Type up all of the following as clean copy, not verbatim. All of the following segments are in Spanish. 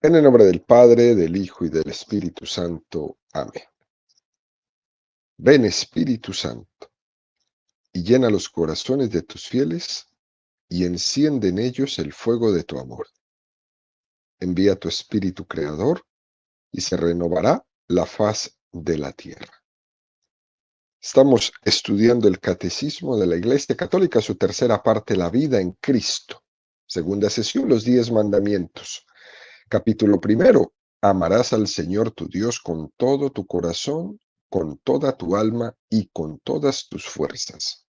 En el nombre del Padre, del Hijo y del Espíritu Santo. Amén. Ven, Espíritu Santo, y llena los corazones de tus fieles, y enciende en ellos el fuego de tu amor. Envía tu Espíritu Creador, y se renovará la faz de la tierra. Estamos estudiando el Catecismo de la Iglesia Católica, su tercera parte, la vida en Cristo. Segunda sesión, los 10 mandamientos. Capítulo primero, amarás al Señor tu Dios con todo tu corazón, con toda tu alma y con todas tus fuerzas.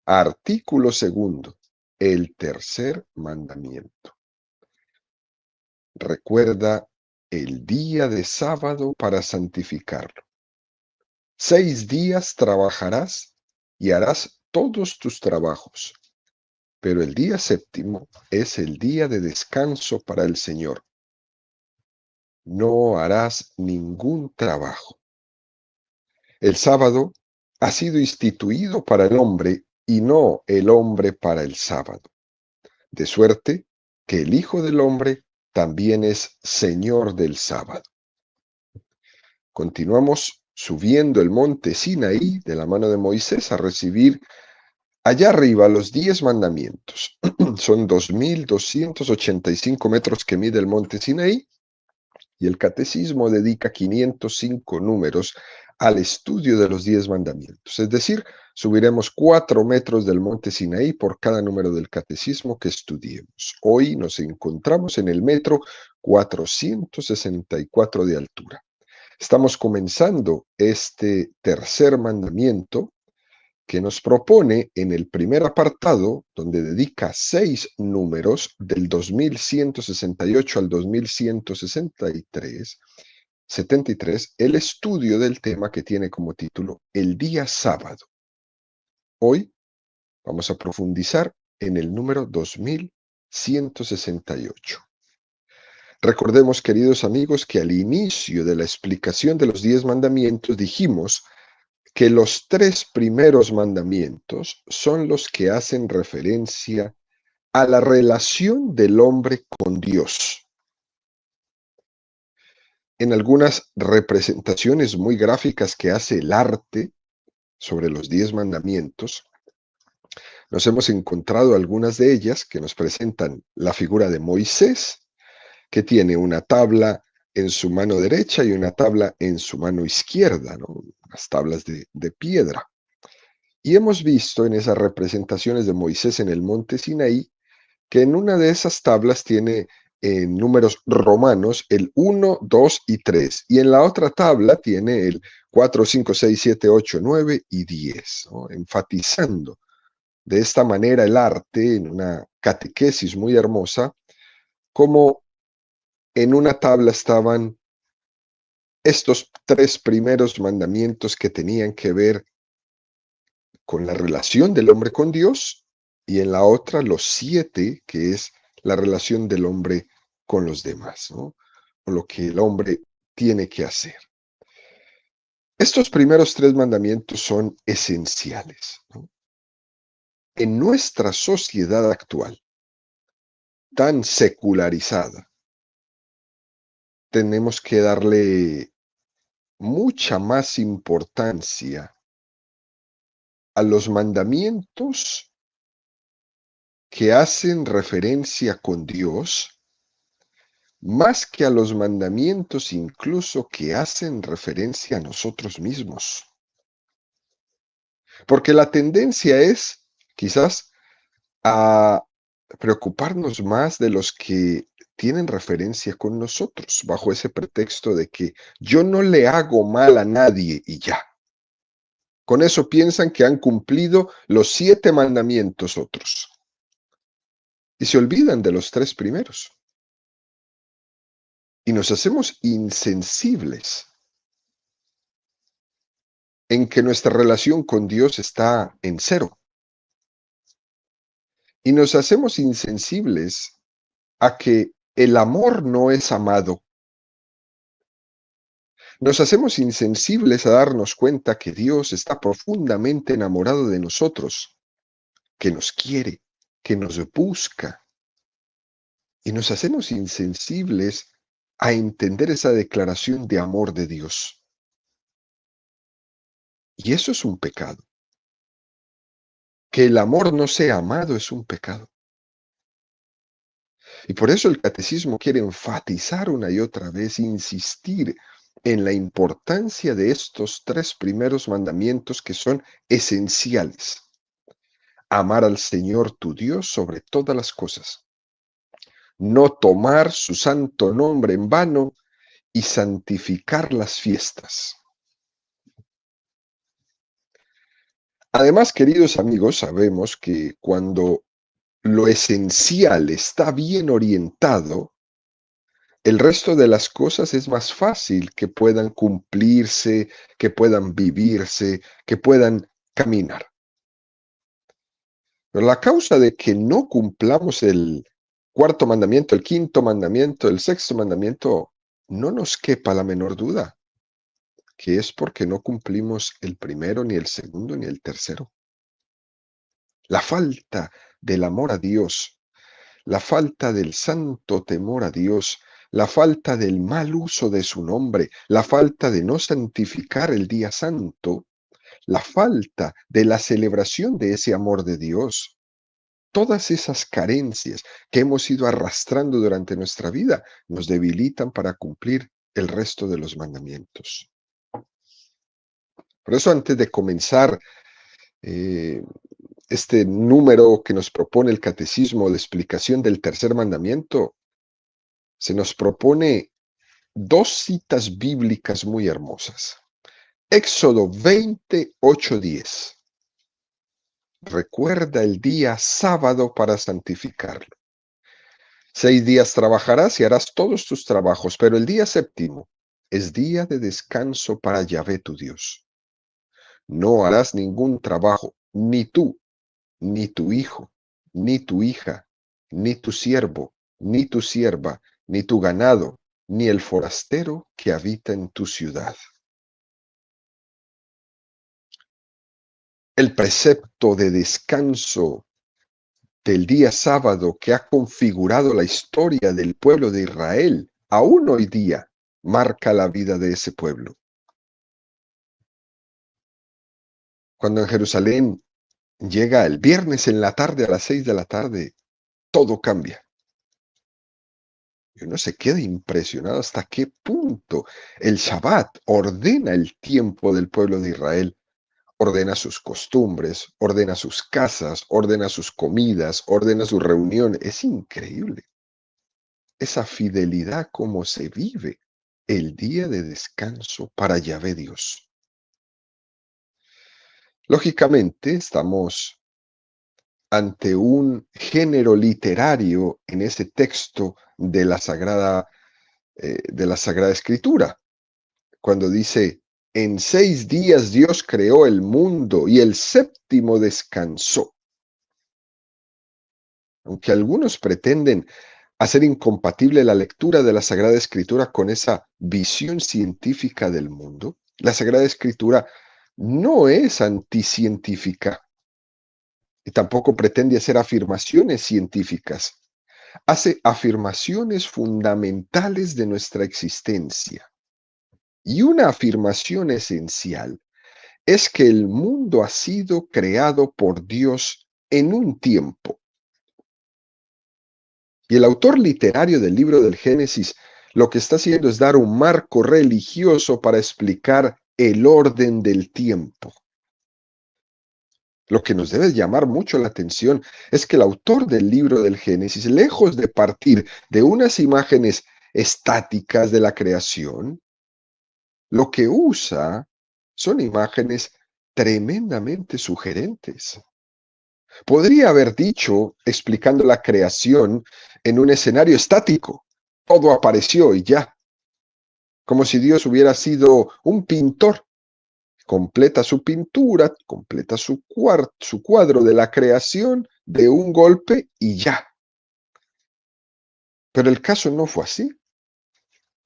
Artículo segundo, el tercer mandamiento. Recuerda el día de sábado para santificarlo. 6 días trabajarás y harás todos tus trabajos, pero el día séptimo es el día de descanso para el Señor. No harás ningún trabajo. El sábado ha sido instituido para el hombre y no el hombre para el sábado, de suerte que el Hijo del Hombre también es Señor del sábado. Continuamos subiendo el monte Sinaí de la mano de Moisés a recibir allá arriba los 10 mandamientos. Son 2.285 metros que mide el monte Sinaí, y el Catecismo dedica 505 números al estudio de los 10 mandamientos. Es decir, subiremos 4 metros del monte Sinaí por cada número del Catecismo que estudiemos. Hoy nos encontramos en el metro 464 de altura. Estamos comenzando este tercer mandamiento que nos propone en el primer apartado, donde dedica 6 números del 2168 al 2173, el estudio del tema que tiene como título El día sábado. Hoy vamos a profundizar en el número 2168. Recordemos, queridos amigos, que al inicio de la explicación de los 10 mandamientos dijimos que los 3 primeros mandamientos son los que hacen referencia a la relación del hombre con Dios. En algunas representaciones muy gráficas que hace el arte sobre los 10 mandamientos, nos hemos encontrado algunas de ellas que nos presentan la figura de Moisés, que tiene una tabla en su mano derecha y una tabla en su mano izquierda, ¿no? Las tablas de piedra. Y hemos visto en esas representaciones de Moisés en el monte Sinaí que en una de esas tablas tiene en números romanos el 1, 2 y 3. Y en la otra tabla tiene el 4, 5, 6, 7, 8, 9 y 10, ¿no? Enfatizando de esta manera el arte en una catequesis muy hermosa, como en una tabla estaban estos 3 primeros mandamientos que tenían que ver con la relación del hombre con Dios, y en la otra los 7, que es la relación del hombre con los demás, ¿no? O lo que el hombre tiene que hacer. Estos primeros 3 mandamientos son esenciales, ¿no? En nuestra sociedad actual, tan secularizada, tenemos que darle mucha más importancia a los mandamientos que hacen referencia con Dios, más que a los mandamientos incluso que hacen referencia a nosotros mismos. Porque la tendencia es, quizás, a preocuparnos más de los que tienen referencia con nosotros, bajo ese pretexto de que yo no le hago mal a nadie y ya. Con eso piensan que han cumplido los 7 mandamientos otros. Y se olvidan de los 3 primeros. Y nos hacemos insensibles en que nuestra relación con Dios está en 0. Y nos hacemos insensibles a que el amor no es amado. Nos hacemos insensibles a darnos cuenta que Dios está profundamente enamorado de nosotros, que nos quiere, que nos busca. Y nos hacemos insensibles a entender esa declaración de amor de Dios. Y eso es un pecado. Que el amor no sea amado es un pecado. Y por eso el catecismo quiere enfatizar una y otra vez, insistir en la importancia de estos tres primeros mandamientos que son esenciales. Amar al Señor tu Dios sobre todas las cosas. No tomar su santo nombre en vano y santificar las fiestas. Además, queridos amigos, sabemos que cuando lo esencial está bien orientado, el resto de las cosas es más fácil que puedan cumplirse, que puedan vivirse, que puedan caminar. Pero la causa de que no cumplamos el cuarto mandamiento, el quinto mandamiento, el sexto mandamiento, no nos quepa la menor duda, que es porque no cumplimos el primero, ni el segundo, ni el tercero. La falta del amor a Dios, la falta del santo temor a Dios, la falta del mal uso de su nombre, la falta de no santificar el día santo, la falta de la celebración de ese amor de Dios. Todas esas carencias que hemos ido arrastrando durante nuestra vida nos debilitan para cumplir el resto de los mandamientos. Por eso, antes de comenzar eh, este número que nos propone el catecismo de explicación del tercer mandamiento, se nos propone dos citas bíblicas muy hermosas. Éxodo 28:10. Recuerda el día sábado para santificarlo. 6 días trabajarás y harás todos tus trabajos, pero el día séptimo es día de descanso para Yahvé tu Dios. No harás ningún trabajo, ni tú, ni tu hijo, ni tu hija, ni tu siervo, ni tu sierva, ni tu ganado, ni el forastero que habita en tu ciudad. El precepto de descanso del día sábado que ha configurado la historia del pueblo de Israel, aún hoy día, marca la vida de ese pueblo. Cuando en Jerusalén llega el viernes en la tarde a las 6 de la tarde, todo cambia. Y uno se queda impresionado hasta qué punto el Shabbat ordena el tiempo del pueblo de Israel, ordena sus costumbres, ordena sus casas, ordena sus comidas, ordena sus reuniones. Es increíble esa fidelidad como se vive el día de descanso para Yahvé Dios. Lógicamente, estamos ante un género literario en ese texto de la Sagrada Escritura, cuando dice, en 6 días Dios creó el mundo y el séptimo descansó. Aunque algunos pretenden hacer incompatible la lectura de la Sagrada Escritura con esa visión científica del mundo, la Sagrada Escritura no es anticientífica y tampoco pretende hacer afirmaciones científicas. Hace afirmaciones fundamentales de nuestra existencia. Y una afirmación esencial es que el mundo ha sido creado por Dios en un tiempo. Y el autor literario del libro del Génesis lo que está haciendo es dar un marco religioso para explicar el orden del tiempo. Lo que nos debe llamar mucho la atención es que el autor del libro del Génesis, lejos de partir de unas imágenes estáticas de la creación, lo que usa son imágenes tremendamente sugerentes. Podría haber dicho, explicando la creación en un escenario estático, todo apareció y ya, como si Dios hubiera sido un pintor. Completa su pintura, completa su cuadro de la creación de un golpe y ya. Pero el caso no fue así.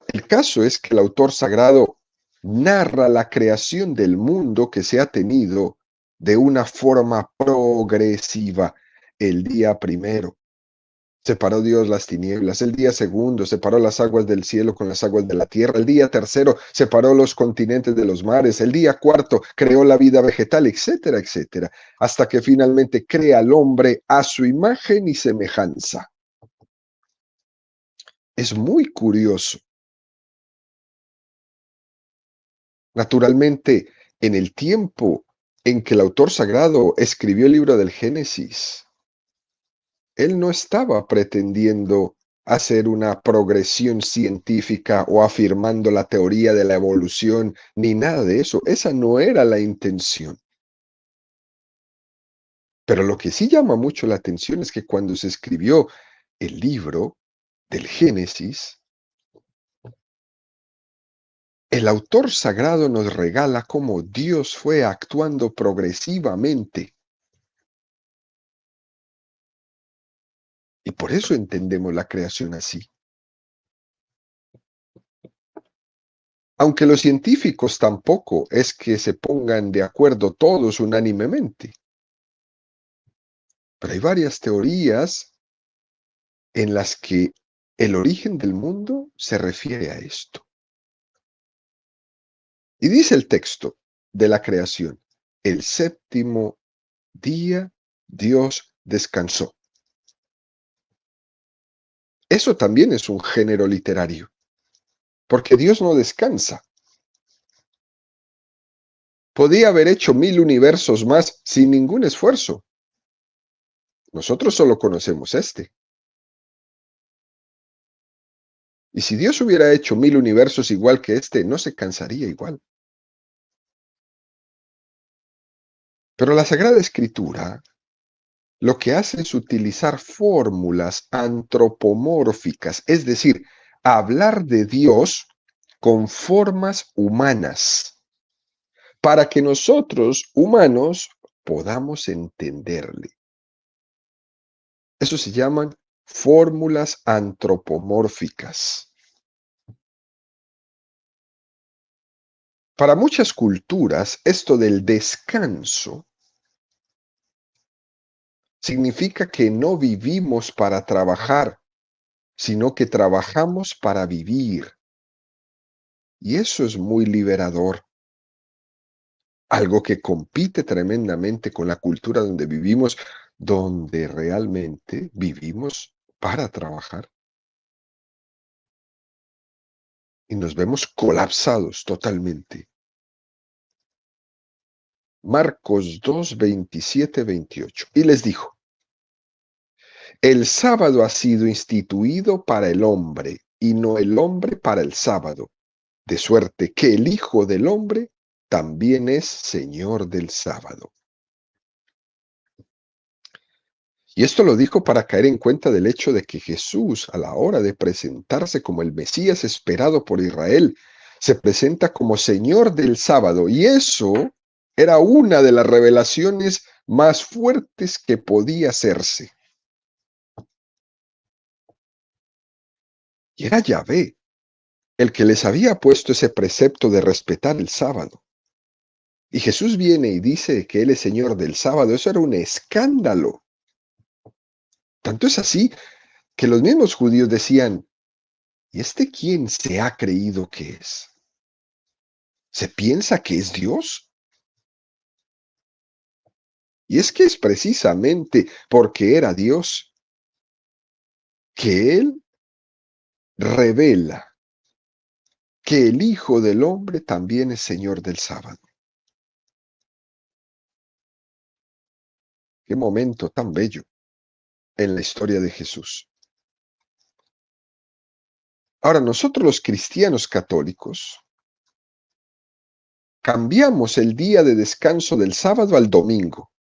El caso es que el autor sagrado narra la creación del mundo que se ha tenido de una forma progresiva. El día primero Separó Dios las tinieblas. El día segundo separó las aguas del cielo con las aguas de la tierra. El día tercero separó los continentes de los mares. El día cuarto creó la vida vegetal, etcétera, etcétera, hasta que finalmente crea al hombre a su imagen y semejanza. Es muy curioso. Naturalmente, en el tiempo en que el autor sagrado escribió el libro del Génesis, él no estaba pretendiendo hacer una progresión científica o afirmando la teoría de la evolución, ni nada de eso. Esa no era la intención. Pero lo que sí llama mucho la atención es que cuando se escribió el libro del Génesis, el autor sagrado nos regala cómo Dios fue actuando progresivamente. Y por eso entendemos la creación así. Aunque los científicos tampoco es que se pongan de acuerdo todos unánimemente. Pero hay varias teorías en las que el origen del mundo se refiere a esto. Y dice el texto de la creación: el séptimo día Dios descansó. Eso también es un género literario, porque Dios no descansa. Podía haber hecho 1000 universos más sin ningún esfuerzo. Nosotros solo conocemos este. Y si Dios hubiera hecho 1000 universos igual que este, no se cansaría igual. Pero la Sagrada Escritura lo que hace es utilizar fórmulas antropomórficas, es decir, hablar de Dios con formas humanas, para que nosotros, humanos, podamos entenderle. Eso se llaman fórmulas antropomórficas. Para muchas culturas, esto del descanso significa que no vivimos para trabajar, sino que trabajamos para vivir. Y eso es muy liberador. Algo que compite tremendamente con la cultura donde vivimos, donde realmente vivimos para trabajar. Y nos vemos colapsados totalmente. Marcos 2, 27, 28. Y les dijo: el sábado ha sido instituido para el hombre, y no el hombre para el sábado, de suerte que el Hijo del Hombre también es Señor del sábado. Y esto lo dijo para caer en cuenta del hecho de que Jesús, a la hora de presentarse como el Mesías esperado por Israel, se presenta como Señor del sábado. Y eso era una de las revelaciones más fuertes que podía hacerse. Y era Yahvé el que les había puesto ese precepto de respetar el sábado. Y Jesús viene y dice que Él es Señor del sábado. Eso era un escándalo. Tanto es así que los mismos judíos decían: ¿y este quién se ha creído que es? ¿Se piensa que es Dios? Y es que es precisamente porque era Dios que Él revela que el Hijo del Hombre también es Señor del sábado. Qué momento tan bello en la historia de Jesús. Ahora, nosotros los cristianos católicos cambiamos el día de descanso del sábado al domingo.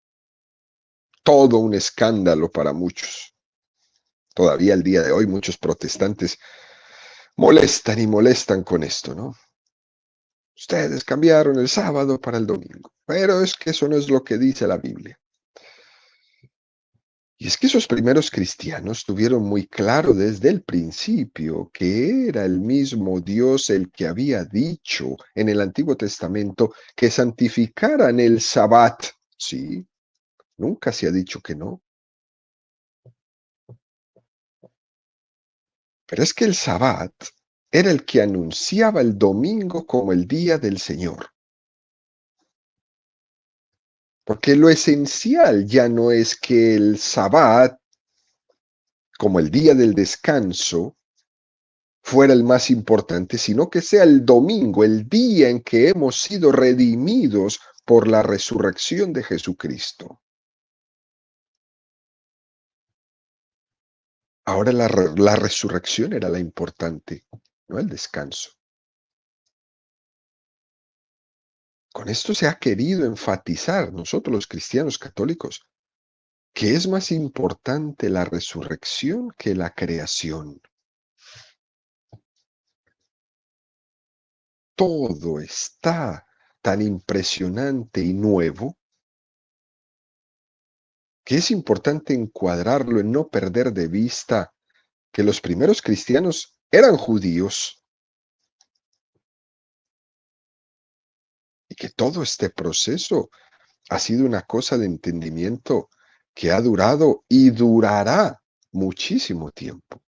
Todo un escándalo para muchos. Todavía el día de hoy muchos protestantes molestan y molestan con esto, ¿no? Ustedes cambiaron el sábado para el domingo, pero es que eso no es lo que dice la Biblia. Y es que esos primeros cristianos tuvieron muy claro desde el principio que era el mismo Dios el que había dicho en el Antiguo Testamento que santificaran el Sabbat. Sí, nunca se ha dicho que no. Pero es que el Sabbat era el que anunciaba el domingo como el día del Señor. Porque lo esencial ya no es que el Sabbat, como el día del descanso, fuera el más importante, sino que sea el domingo, el día en que hemos sido redimidos por la resurrección de Jesucristo. Ahora la resurrección era la importante, no el descanso. Con esto se ha querido enfatizar, nosotros los cristianos católicos, que es más importante la resurrección que la creación. Todo está tan impresionante y nuevo que es importante encuadrarlo en no perder de vista que los primeros cristianos eran judíos y que todo este proceso ha sido una cosa de entendimiento que ha durado y durará muchísimo tiempo.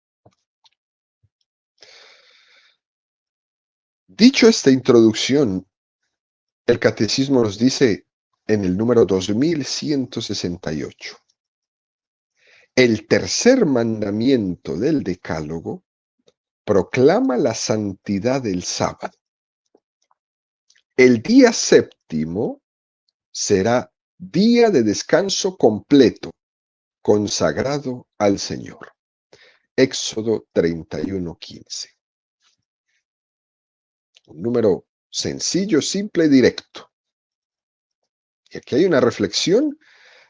Dicho esta introducción, el catecismo nos dice en el número 2168, el tercer mandamiento del Decálogo proclama la santidad del sábado. El día séptimo será día de descanso completo, consagrado al Señor. Éxodo 31:15. Un número sencillo, simple, directo. Y aquí hay una reflexión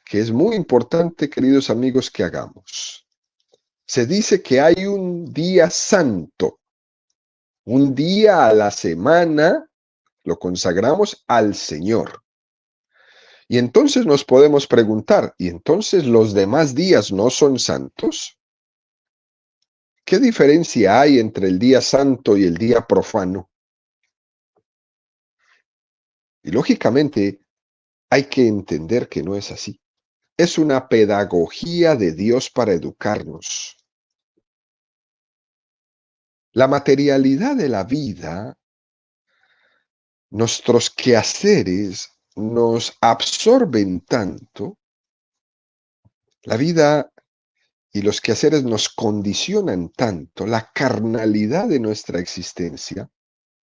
que es muy importante, queridos amigos, que hagamos. Se dice que hay un día santo, un día a la semana, lo consagramos al Señor. Y entonces nos podemos preguntar, ¿y entonces los demás días no son santos? ¿Qué diferencia hay entre el día santo y el día profano? Y lógicamente hay que entender que no es así. Es una pedagogía de Dios para educarnos. La materialidad de la vida, nuestros quehaceres, nos absorben tanto. La vida y los quehaceres nos condicionan tanto, la carnalidad de nuestra existencia,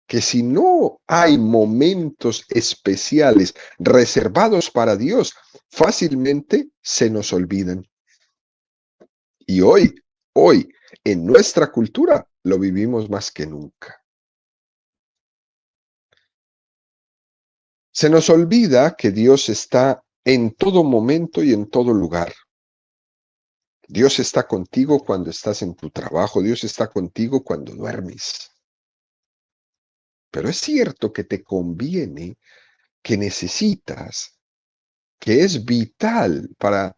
que si no hay momentos especiales reservados para Dios, fácilmente se nos olvidan. Y hoy, en nuestra cultura, lo vivimos más que nunca. Se nos olvida que Dios está en todo momento y en todo lugar. Dios está contigo cuando estás en tu trabajo, Dios está contigo cuando duermes. Pero es cierto que te conviene, que necesitas, que es vital para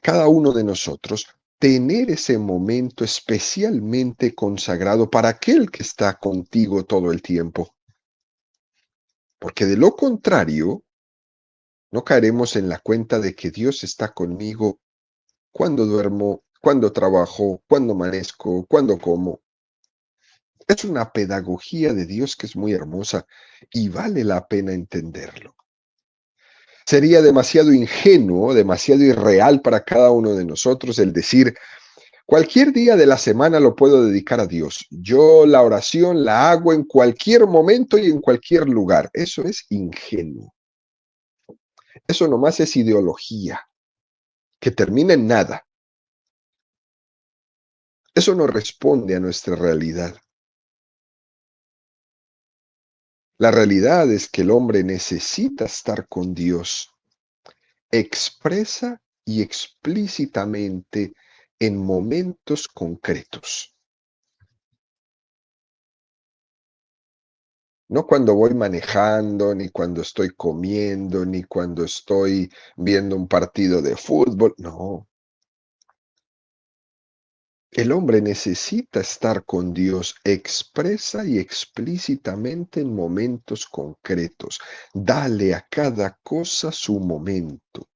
cada uno de nosotros tener ese momento especialmente consagrado para aquel que está contigo todo el tiempo. Porque de lo contrario, no caeremos en la cuenta de que Dios está conmigo cuando duermo, cuando trabajo, cuando amanezco, cuando como. Es una pedagogía de Dios que es muy hermosa y vale la pena entenderlo. Sería demasiado ingenuo, demasiado irreal para cada uno de nosotros el decir, cualquier día de la semana lo puedo dedicar a Dios. Yo la oración la hago en cualquier momento y en cualquier lugar. Eso es ingenuo. Eso nomás es ideología, que termina en nada. Eso no responde a nuestra realidad. La realidad es que el hombre necesita estar con Dios, expresa y explícitamente en momentos concretos. No cuando voy manejando, ni cuando estoy comiendo, ni cuando estoy viendo un partido de fútbol. No, el hombre necesita estar con Dios expresa y explícitamente en momentos concretos. Dale a cada cosa su momento.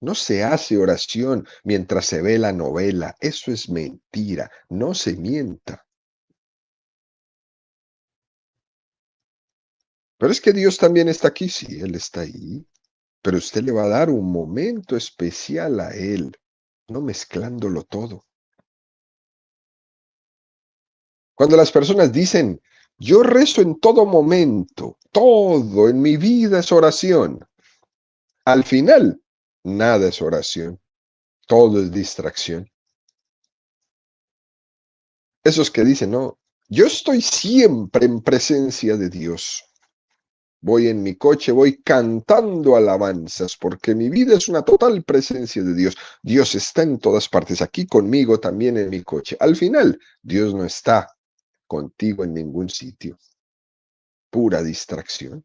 No se hace oración mientras se ve la novela. Eso es mentira. No se mienta. Pero es que Dios también está aquí. Sí, Él está ahí. Pero usted le va a dar un momento especial a Él, no mezclándolo todo. Cuando las personas dicen, yo rezo en todo momento, todo en mi vida es oración, al final, nada es oración, todo es distracción. Esos que dicen, no, yo estoy siempre en presencia de Dios. Voy en mi coche, voy cantando alabanzas, porque mi vida es una total presencia de Dios. Dios está en todas partes, aquí conmigo también en mi coche. Al final, Dios no está contigo en ningún sitio. Pura distracción.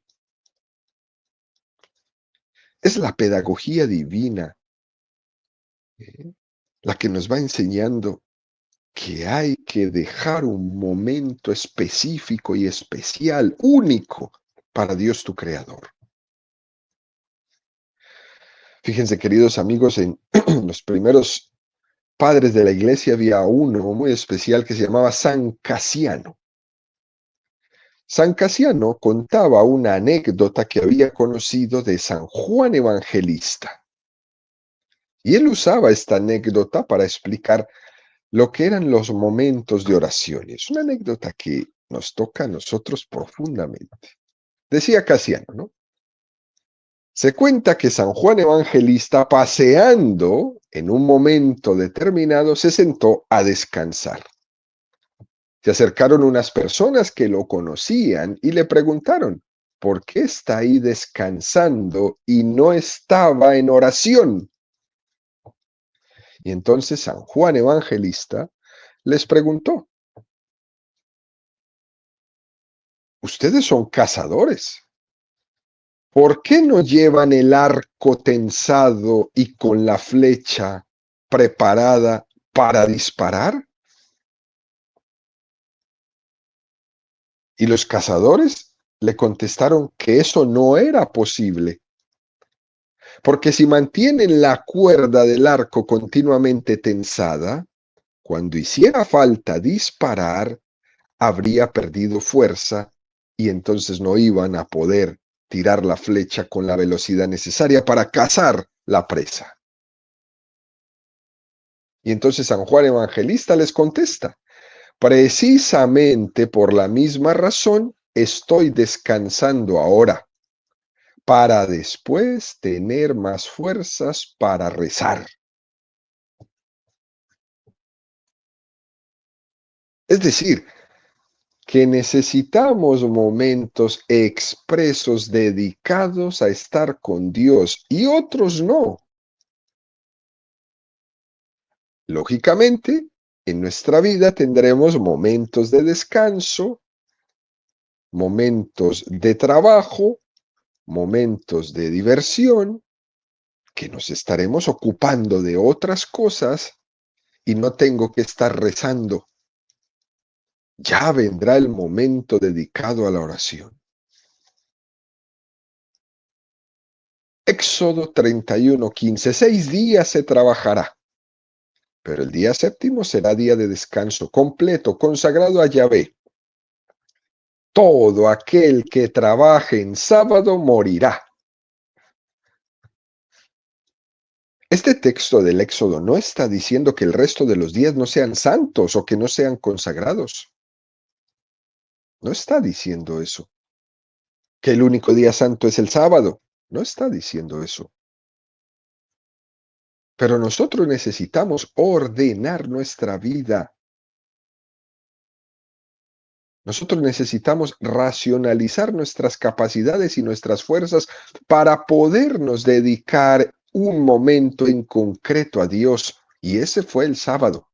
Es la pedagogía divina, ¿eh? La que nos va enseñando que hay que dejar un momento específico y especial, único, para Dios tu Creador. Fíjense, queridos amigos, en los primeros padres de la iglesia había uno muy especial que se llamaba San Casiano. San Casiano contaba una anécdota que había conocido de San Juan Evangelista. Y él usaba esta anécdota para explicar lo que eran los momentos de oración. Es una anécdota que nos toca a nosotros profundamente. Decía Casiano, ¿no? Se cuenta que San Juan Evangelista, paseando en un momento determinado, se sentó a descansar. Se acercaron unas personas que lo conocían y le preguntaron, ¿por qué está ahí descansando y no estaba en oración? Y entonces San Juan Evangelista les preguntó, ustedes son cazadores, ¿por qué no llevan el arco tensado y con la flecha preparada para disparar? Y los cazadores le contestaron que eso no era posible, porque si mantienen la cuerda del arco continuamente tensada, cuando hiciera falta disparar, habría perdido fuerza y entonces no iban a poder tirar la flecha con la velocidad necesaria para cazar la presa. Y entonces San Juan Evangelista les contesta, precisamente por la misma razón estoy descansando ahora, para después tener más fuerzas para rezar. Es decir, que necesitamos momentos expresos dedicados a estar con Dios y otros no. Lógicamente, en nuestra vida tendremos momentos de descanso, momentos de trabajo, momentos de diversión, que nos estaremos ocupando de otras cosas y no tengo que estar rezando. Ya vendrá el momento dedicado a la oración. Éxodo 31:15. 6 días se trabajará, pero el día séptimo será día de descanso completo, consagrado a Yahvé. Todo aquel que trabaje en sábado morirá. Este texto del Éxodo no está diciendo que el resto de los días no sean santos o que no sean consagrados. No está diciendo eso. Que el único día santo es el sábado. No está diciendo eso. Pero nosotros necesitamos ordenar nuestra vida. Nosotros necesitamos racionalizar nuestras capacidades y nuestras fuerzas para podernos dedicar un momento en concreto a Dios. Y ese fue el sábado.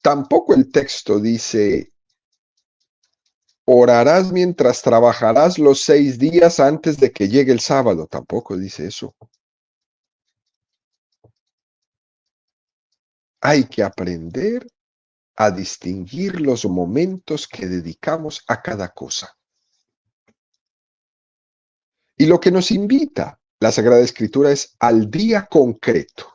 Tampoco el texto dice, orarás mientras trabajarás los 6 días antes de que llegue el sábado. Tampoco dice eso. Hay que aprender a distinguir los momentos que dedicamos a cada cosa. Y lo que nos invita La Sagrada Escritura es al día concreto,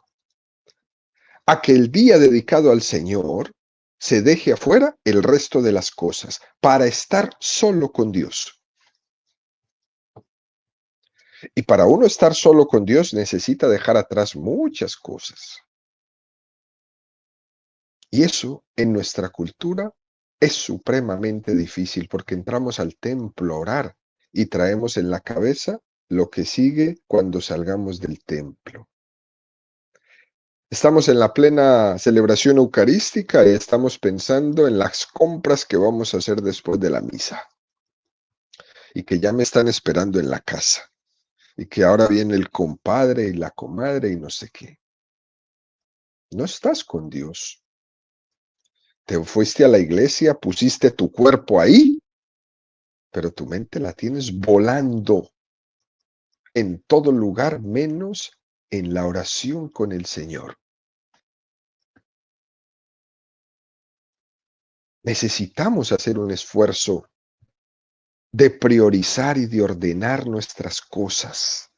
a que el día dedicado al Señor se deje afuera el resto de las cosas para estar solo con Dios. Y para uno estar solo con Dios necesita dejar atrás muchas cosas. Y eso en nuestra cultura es supremamente difícil porque entramos al templo a orar y traemos en la cabeza lo que sigue cuando salgamos del templo. Estamos en la plena celebración eucarística y estamos pensando en las compras que vamos a hacer después de la misa y que ya me están esperando en la casa y que ahora viene el compadre y la comadre y no sé qué. No estás con Dios. Te fuiste a la iglesia, pusiste tu cuerpo ahí, pero tu mente la tienes volando en todo lugar menos en la oración con el Señor. Necesitamos hacer un esfuerzo de priorizar y de ordenar nuestras cosas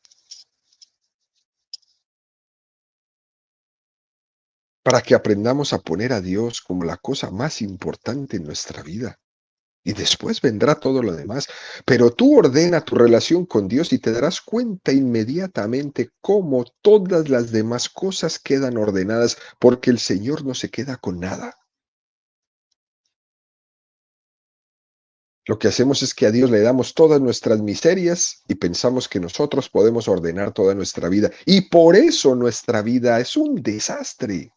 para que aprendamos a poner a Dios como la cosa más importante en nuestra vida. Y después vendrá todo lo demás. Pero tú ordena tu relación con Dios y te darás cuenta inmediatamente cómo todas las demás cosas quedan ordenadas, porque el Señor no se queda con nada. Lo que hacemos es que a Dios le damos todas nuestras miserias y pensamos que nosotros podemos ordenar toda nuestra vida. Y por eso nuestra vida es un desastre.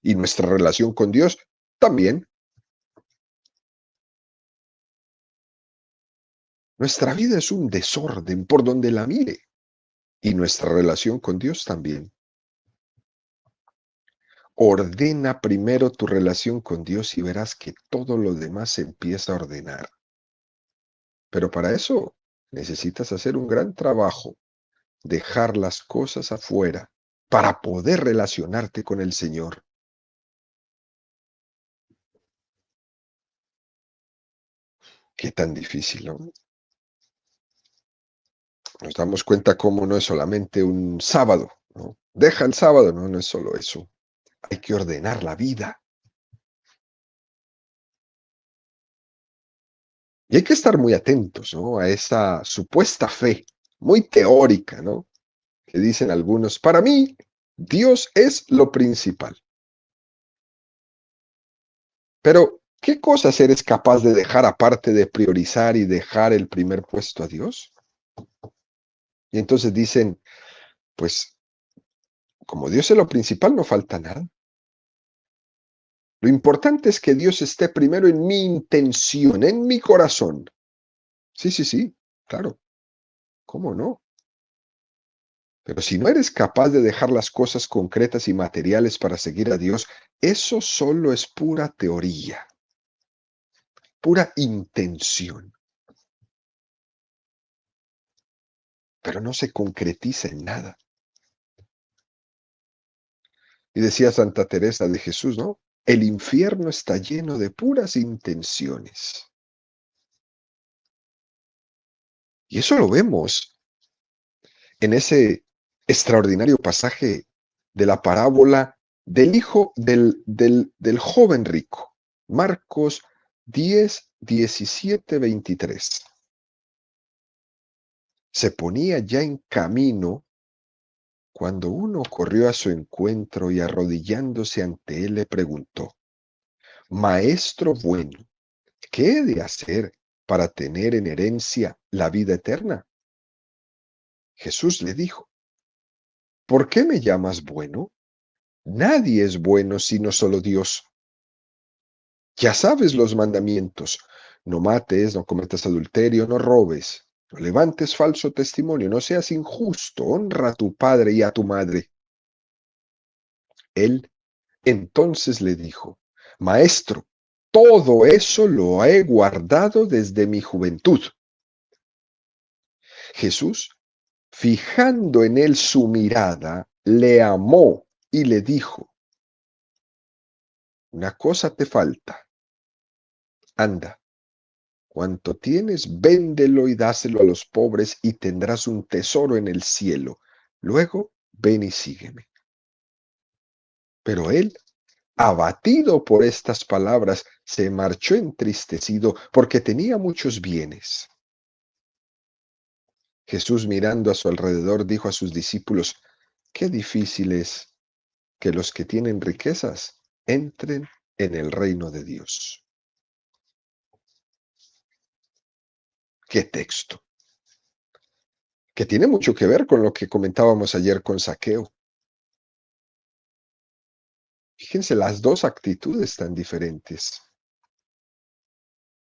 Y nuestra relación con Dios también. Nuestra vida es un desorden por donde la mire. Y nuestra relación con Dios también. Ordena primero tu relación con Dios y verás que todo lo demás se empieza a ordenar. Pero para eso necesitas hacer un gran trabajo, dejar las cosas afuera para poder relacionarte con el Señor. Qué tan difícil, ¿no? Nos damos cuenta cómo no es solamente un sábado, ¿no? Deja el sábado, no, no es solo eso. Hay que ordenar la vida. Y hay que estar muy atentos, ¿no? A esa supuesta fe, muy teórica, ¿no? Que dicen algunos, para mí, Dios es lo principal. Pero, ¿qué cosas eres capaz de dejar aparte de priorizar y dejar el primer puesto a Dios? Y entonces dicen, pues, como Dios es lo principal, no falta nada. Lo importante es que Dios esté primero en mi intención, en mi corazón. Sí, sí, sí, claro, ¿cómo no? Pero si no eres capaz de dejar las cosas concretas y materiales para seguir a Dios, eso solo es pura teoría, pura intención, pero no se concretiza en nada. Y decía Santa Teresa de Jesús, ¿no? El infierno está lleno de puras intenciones. Y eso lo vemos en ese extraordinario pasaje de la parábola del hijo del joven rico. Marcos 10, 17, 23. Se ponía ya en camino cuando uno corrió a su encuentro y arrodillándose ante él le preguntó, Maestro bueno, ¿qué he de hacer para tener en herencia la vida eterna? Jesús le dijo, ¿por qué me llamas bueno? Nadie es bueno sino solo Dios. Ya sabes los mandamientos. No mates, no cometas adulterio, no robes, no levantes falso testimonio, no seas injusto, honra a tu padre y a tu madre. Él entonces le dijo, Maestro, todo eso lo he guardado desde mi juventud. Jesús, fijando en él su mirada, le amó y le dijo, una cosa te falta. Anda, Cuanto tienes, véndelo y dáselo a los pobres y tendrás un tesoro en el cielo. Luego, ven y sígueme. Pero él, abatido por estas palabras, se marchó entristecido porque tenía muchos bienes. Jesús, mirando a su alrededor, dijo a sus discípulos: qué difícil es que los que tienen riquezas entren en el reino de Dios. Qué texto, que tiene mucho que ver con lo que comentábamos ayer con Zaqueo. Fíjense las dos actitudes tan diferentes.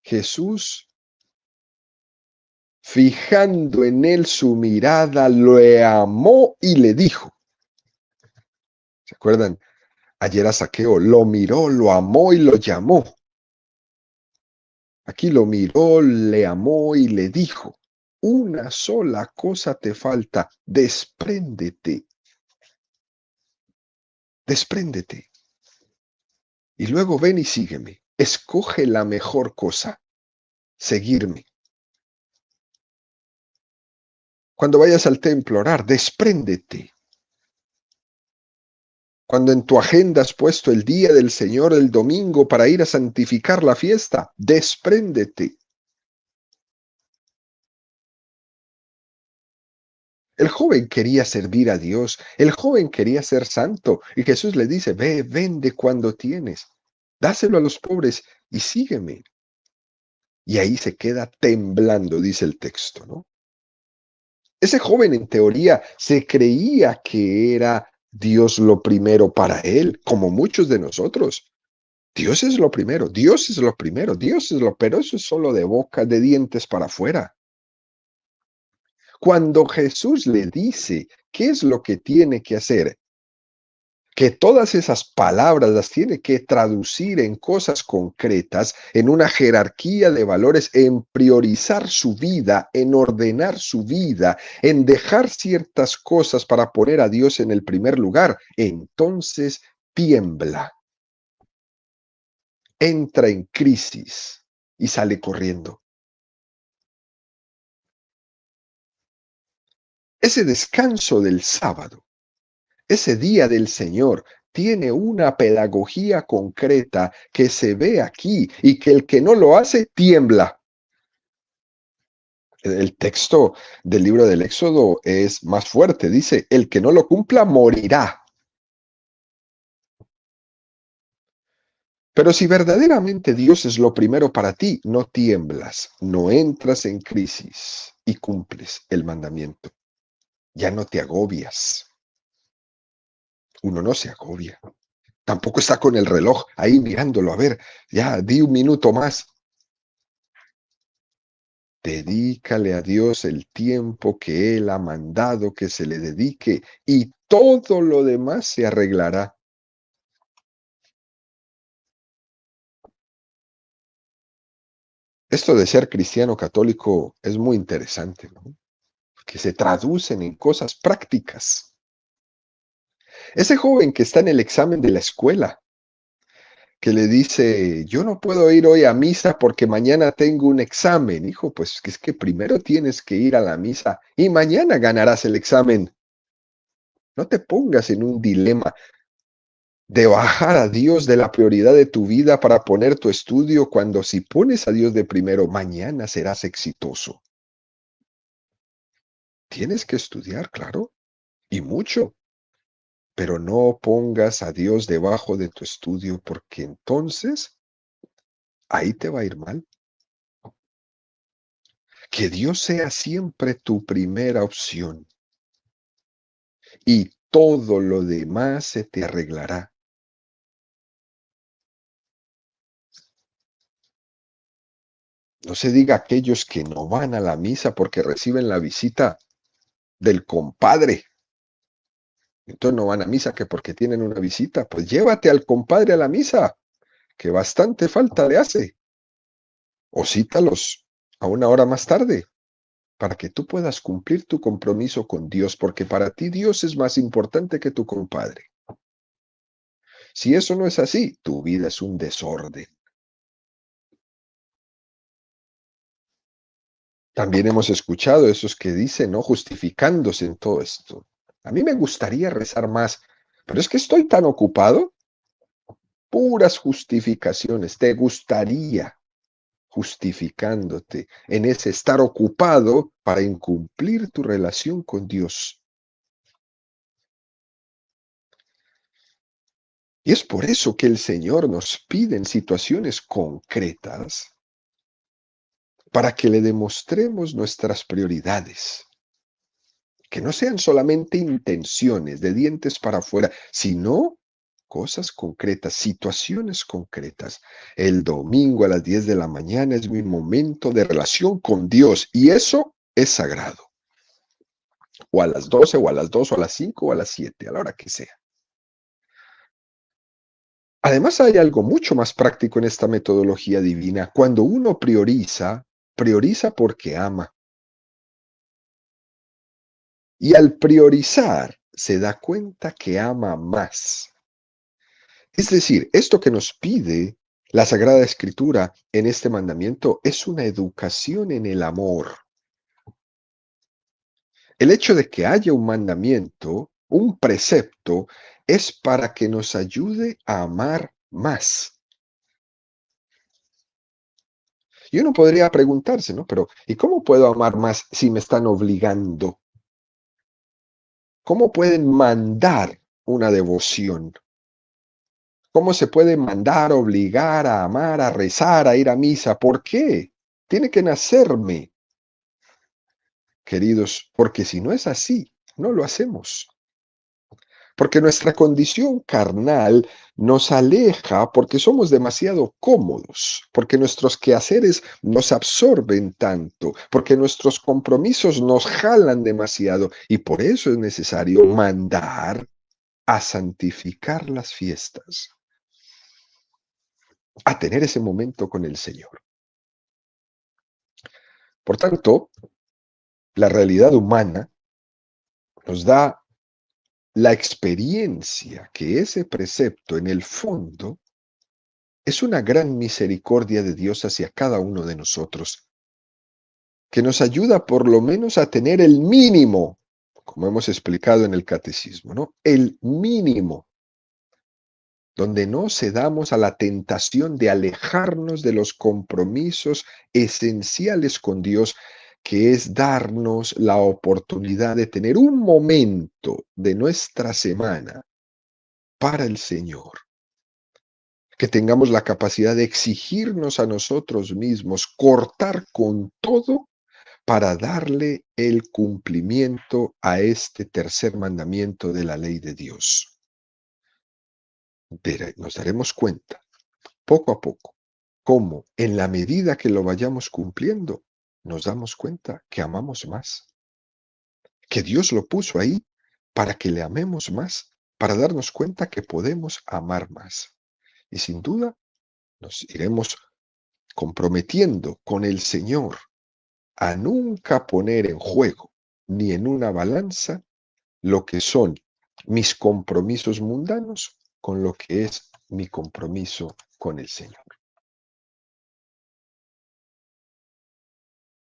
Jesús, fijando en él su mirada, lo amó y le dijo. ¿Se acuerdan? Ayer a Zaqueo lo miró, lo amó y lo llamó. Aquí lo miró, le amó y le dijo: una sola cosa te falta, despréndete, despréndete. Y luego ven y sígueme. Escoge la mejor cosa, seguirme. Cuando vayas al templo a orar, despréndete. Cuando en tu agenda has puesto el día del Señor, el domingo, para ir a santificar la fiesta, despréndete. El joven quería servir a Dios, el joven quería ser santo, y Jesús le dice: ve, vende cuando tienes, dáselo a los pobres y sígueme. Y ahí se queda temblando, dice el texto, ¿no? Ese joven en teoría se creía que era Dios lo primero para él, como muchos de nosotros. Dios es lo primero, Dios es lo primero, Dios es lo, pero eso es solo de boca, de dientes para afuera. Cuando Jesús le dice qué es lo que tiene que hacer, que todas esas palabras las tiene que traducir en cosas concretas, en una jerarquía de valores, en priorizar su vida, en ordenar su vida, en dejar ciertas cosas para poner a Dios en el primer lugar, entonces tiembla, entra en crisis y sale corriendo. Ese descanso del sábado, ese día del Señor, tiene una pedagogía concreta que se ve aquí y que el que no lo hace tiembla. El texto del libro del Éxodo es más fuerte. Dice: el que no lo cumpla morirá. Pero si verdaderamente Dios es lo primero para ti, no tiemblas, no entras en crisis y cumples el mandamiento. Ya no te agobias. Uno no se agobia. Tampoco está con el reloj ahí mirándolo. A ver, ya di un minuto más. Dedícale a Dios el tiempo que Él ha mandado que se le dedique y todo lo demás se arreglará. Esto de ser cristiano católico es muy interesante, ¿no? Porque se traducen en cosas prácticas. Ese joven que está en el examen de la escuela, que le dice: yo no puedo ir hoy a misa porque mañana tengo un examen. Hijo, pues es que primero tienes que ir a la misa y mañana ganarás el examen. No te pongas en un dilema de bajar a Dios de la prioridad de tu vida para poner tu estudio, cuando si pones a Dios de primero, mañana serás exitoso. Tienes que estudiar, claro, y mucho, pero no pongas a Dios debajo de tu estudio, porque entonces ahí te va a ir mal. Que Dios sea siempre tu primera opción y todo lo demás se te arreglará. No se diga aquellos que no van a la misa porque reciben la visita del compadre. Entonces no van a misa que porque tienen una visita. Pues llévate al compadre a la misa, que bastante falta le hace. O cítalos a una hora más tarde, para que tú puedas cumplir tu compromiso con Dios, porque para ti Dios es más importante que tu compadre. Si eso no es así, tu vida es un desorden. También hemos escuchado esos que dicen, ¿no? Justificándose en todo esto. A mí me gustaría rezar más, pero es que estoy tan ocupado. Puras justificaciones. Te gustaría justificándote en ese estar ocupado para incumplir tu relación con Dios. Y es por eso que el Señor nos pide en situaciones concretas para que le demostremos nuestras prioridades, que no sean solamente intenciones de dientes para afuera, sino cosas concretas, situaciones concretas. El domingo a las 10 de la mañana es mi momento de relación con Dios y eso es sagrado. O a las 12, o a las 2, o a las 5, o a las 7, a la hora que sea. Además, hay algo mucho más práctico en esta metodología divina. Cuando uno prioriza, prioriza porque ama. Y al priorizar, se da cuenta que ama más. Es decir, esto que nos pide la Sagrada Escritura en este mandamiento es una educación en el amor. El hecho de que haya un mandamiento, un precepto, es para que nos ayude a amar más. Y uno podría preguntarse, ¿no? Pero, ¿y cómo puedo amar más si me están obligando? ¿Cómo pueden mandar una devoción? ¿Cómo se puede mandar, obligar a amar, a rezar, a ir a misa? ¿Por qué? Tiene que nacerme, queridos, porque si no es así, no lo hacemos. Porque nuestra condición carnal nos aleja porque somos demasiado cómodos, porque nuestros quehaceres nos absorben tanto, porque nuestros compromisos nos jalan demasiado y por eso es necesario mandar a santificar las fiestas, a tener ese momento con el Señor. Por tanto, la realidad humana nos da la experiencia que ese precepto en el fondo es una gran misericordia de Dios hacia cada uno de nosotros, que nos ayuda por lo menos a tener el mínimo, como hemos explicado en el catecismo, ¿no? El mínimo, donde no cedamos a la tentación de alejarnos de los compromisos esenciales con Dios, que es darnos la oportunidad de tener un momento de nuestra semana para el Señor. Que tengamos la capacidad de exigirnos a nosotros mismos, cortar con todo para darle el cumplimiento a este tercer mandamiento de la ley de Dios. Nos daremos cuenta, poco a poco, cómo en la medida que lo vayamos cumpliendo, nos damos cuenta que amamos más, que Dios lo puso ahí para que le amemos más, para darnos cuenta que podemos amar más. Y sin duda, nos iremos comprometiendo con el Señor a nunca poner en juego ni en una balanza lo que son mis compromisos mundanos con lo que es mi compromiso con el Señor.